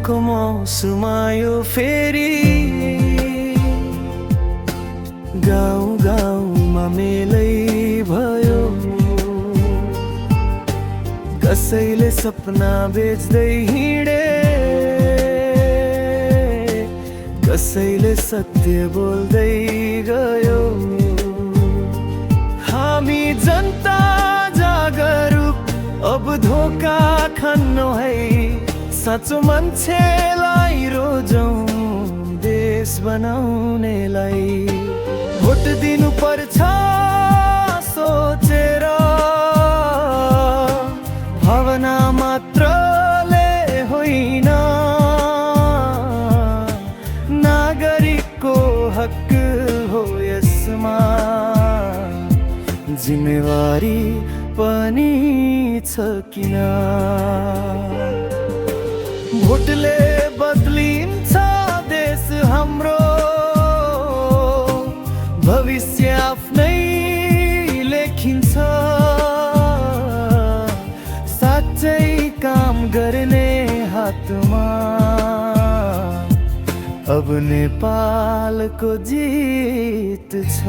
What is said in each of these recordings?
बर्खाको मौसम आयो फेरि, गाउँ गाउँमा मेलै भयो। कसैले सपना बेच्दै हिँडे, कसैले सत्य बोल्दै गयो। हामी जनता जागरुक अब धोका खान्नु है, साँचो मान्छेलाई रोजौँ देश बनाउनेलाई। भोट दिनु पर्छ सोचेर, भावना मात्रले होइन, नागरिकको हक हो यसमा, जिम्मेवारी पनि छ किन। भोटले बदलिन्छ देश हाम्रो, भविष्य आफ्नै लेखिन्छ। साँच्चै काम गर्ने हातमा अब नेपालको जित छ।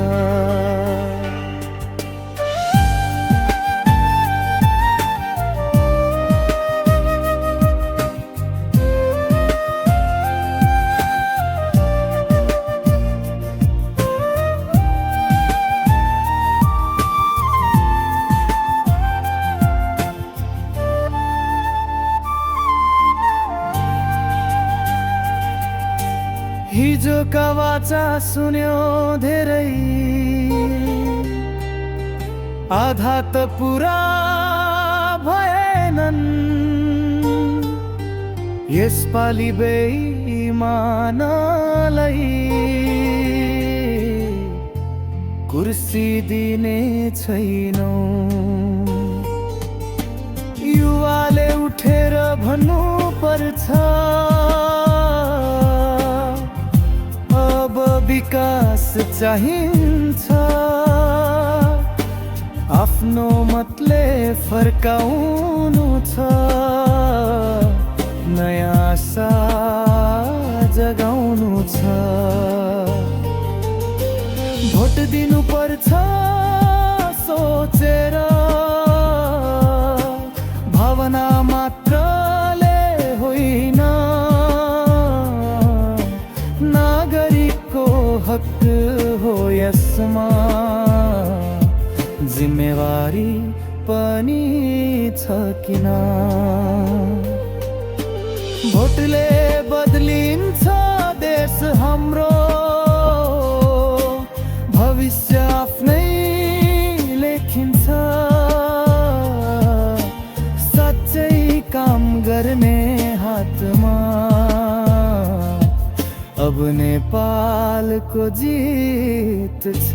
हिजोका वाचा सुन्यो धेरै, आधा त पुरा भएनन्। यसपालि बेइमानलाई कुर्सी दिने छैनौ। युवाले उठेर भन्नु पर्छ, विकास चाहिन्छ। आफ्नो मतले फर्काउनु छ, नयाँ आशा जगाउनु छ। भोट दिनु पर्छ सोचेर, भावना मात्रले होइन, हक हो यसमा, जिम्मेवारी पनि छ किन। भोटले बदलिन्छ देश हाम्रो, भविष्य आफ्नै लेखिन्छ। साँच्चै काम गर्ने हातमा अब नेपालको जित छ।